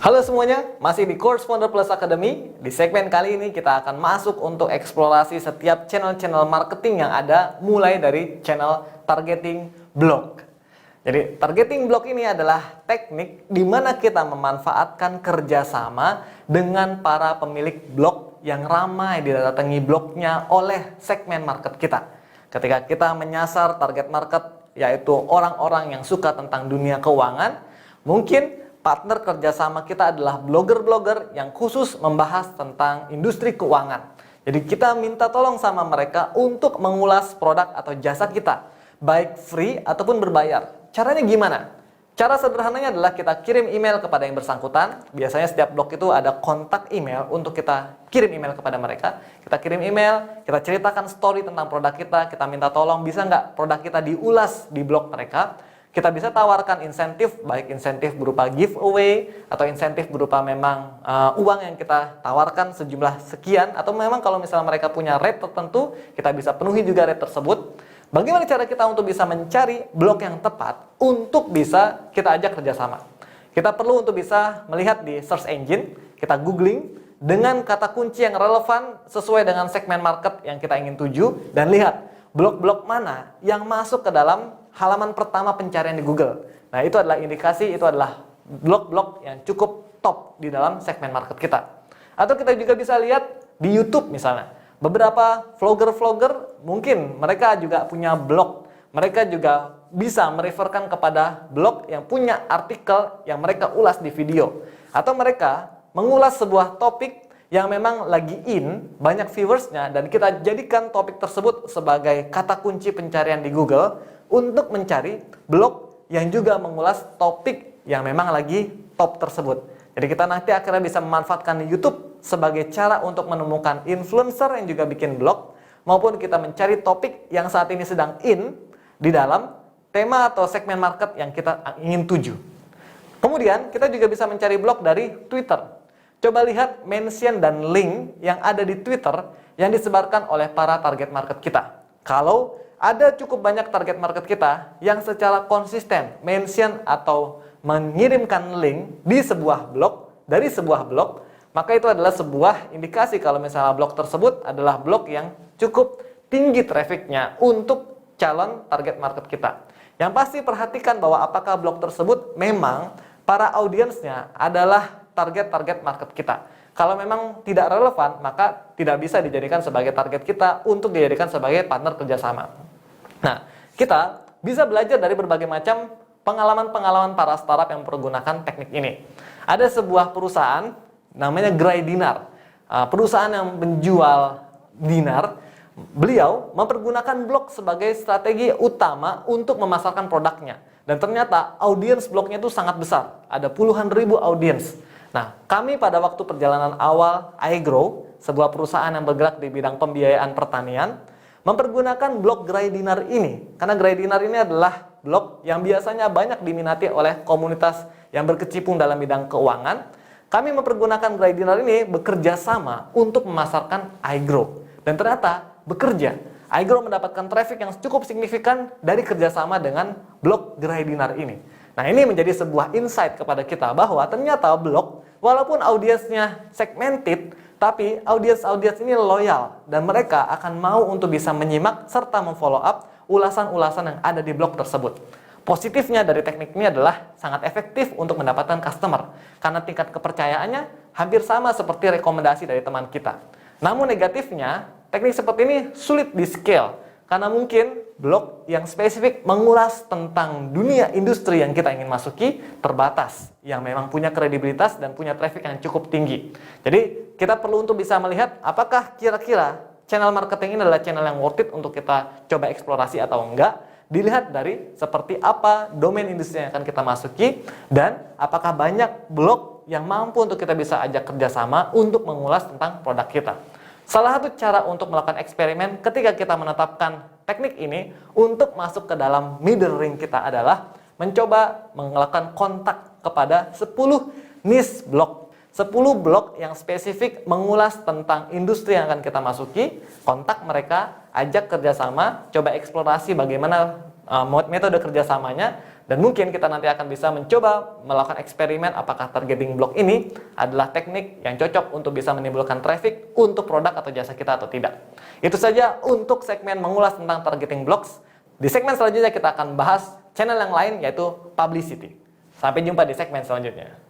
Halo semuanya, masih di Course Founder Plus Academy. Di segmen kali ini kita akan masuk untuk eksplorasi setiap channel-channel marketing yang ada, mulai dari channel targeting blog. Jadi targeting blog ini adalah teknik di mana kita memanfaatkan kerjasama dengan para pemilik blog yang ramai didatangi blognya oleh segmen market kita. Ketika kita menyasar target market, yaitu orang-orang yang suka tentang dunia keuangan, mungkin partner kerjasama kita adalah blogger-blogger yang khusus membahas tentang industri keuangan. Jadi kita minta tolong sama mereka untuk mengulas produk atau jasa kita, baik free ataupun berbayar. Caranya gimana? Cara sederhananya adalah kita kirim email kepada yang bersangkutan. Biasanya setiap blog itu ada kontak email untuk kita kirim email kepada mereka. Kita kirim email, kita ceritakan story tentang produk kita minta tolong bisa nggak produk kita diulas di blog mereka. Kita bisa tawarkan insentif, baik insentif berupa giveaway atau insentif berupa memang uang yang kita tawarkan sejumlah sekian, atau memang kalau misalnya mereka punya rate tertentu, kita bisa penuhi juga rate tersebut. Bagaimana cara kita untuk bisa mencari blog yang tepat untuk bisa kita ajak kerjasama? Kita perlu untuk bisa melihat di search engine, kita googling dengan kata kunci yang relevan sesuai dengan segmen market yang kita ingin tuju, dan lihat blog-blog mana yang masuk ke dalam halaman pertama pencarian di Google. Nah, itu adalah indikasi, itu adalah blog-blog yang cukup top di dalam segmen market kita. Atau kita juga bisa lihat di YouTube misalnya. Beberapa vlogger-vlogger mungkin mereka juga punya blog. Mereka juga bisa mereferkan kepada blog yang punya artikel yang mereka ulas di video. Atau mereka mengulas sebuah topik yang memang lagi banyak viewersnya, dan kita jadikan topik tersebut sebagai kata kunci pencarian di Google untuk mencari blog yang juga mengulas topik yang memang lagi top tersebut. Jadi kita nanti akhirnya bisa memanfaatkan YouTube sebagai cara untuk menemukan influencer yang juga bikin blog, maupun kita mencari topik yang saat ini sedang di dalam tema atau segmen market yang kita ingin tuju. Kemudian kita juga bisa mencari blog dari Twitter. Coba lihat mention dan link yang ada di Twitter yang disebarkan oleh para target market kita. Kalau ada cukup banyak target market kita yang secara konsisten mention atau mengirimkan link di sebuah blog, dari sebuah blog, maka itu adalah sebuah indikasi kalau misalnya blog tersebut adalah blog yang cukup tinggi trafficnya untuk calon target market kita. Yang pasti perhatikan bahwa apakah blog tersebut memang para audiensnya adalah target-target market kita. Kalau memang tidak relevan, maka tidak bisa dijadikan sebagai target kita untuk dijadikan sebagai partner kerjasama. Nah, kita bisa belajar dari berbagai macam pengalaman-pengalaman para startup yang mempergunakan teknik ini. Ada sebuah perusahaan namanya Gray Dinar, perusahaan yang menjual dinar. Beliau mempergunakan blog sebagai strategi utama untuk memasarkan produknya. Dan ternyata audiens blognya itu sangat besar, ada puluhan ribu audiens. Nah, kami pada waktu perjalanan awal iGrow, sebuah perusahaan yang bergerak di bidang pembiayaan pertanian, mempergunakan blog Gray Dinar ini. Karena Gray Dinar ini adalah blog yang biasanya banyak diminati oleh komunitas yang berkecimpung dalam bidang keuangan. Kami mempergunakan Gray Dinar ini bekerja sama untuk memasarkan iGrow. Dan ternyata bekerja. iGrow mendapatkan traffic yang cukup signifikan dari kerjasama dengan blog Gray Dinar ini. Nah, ini menjadi sebuah insight kepada kita bahwa ternyata blog, walaupun audiensnya segmented, tapi audiens-audiens ini loyal dan mereka akan mau untuk bisa menyimak serta memfollow up ulasan-ulasan yang ada di blog tersebut. Positifnya dari teknik ini adalah sangat efektif untuk mendapatkan customer karena tingkat kepercayaannya hampir sama seperti rekomendasi dari teman kita. Namun negatifnya, teknik seperti ini sulit di scale karena mungkin blog yang spesifik mengulas tentang dunia industri yang kita ingin masuki terbatas, yang memang punya kredibilitas dan punya traffic yang cukup tinggi. Jadi kita perlu untuk bisa melihat apakah kira-kira channel marketing ini adalah channel yang worth it untuk kita coba eksplorasi atau enggak. Dilihat dari seperti apa domain industri yang akan kita masuki, dan apakah banyak blog yang mampu untuk kita bisa ajak kerjasama untuk mengulas tentang produk kita. Salah satu cara untuk melakukan eksperimen ketika kita menetapkan teknik ini untuk masuk ke dalam middle ring kita adalah mencoba melakukan kontak kepada 10 niche blog. 10 blog yang spesifik mengulas tentang industri yang akan kita masuki, kontak mereka, ajak kerjasama, coba eksplorasi bagaimana metode kerjasamanya, Dan mungkin kita nanti akan bisa mencoba melakukan eksperimen apakah targeting block ini adalah teknik yang cocok untuk bisa menimbulkan traffic untuk produk atau jasa kita atau tidak. Itu saja untuk segmen mengulas tentang targeting blocks. Di segmen selanjutnya kita akan bahas channel yang lain yaitu publicity. Sampai jumpa di segmen selanjutnya.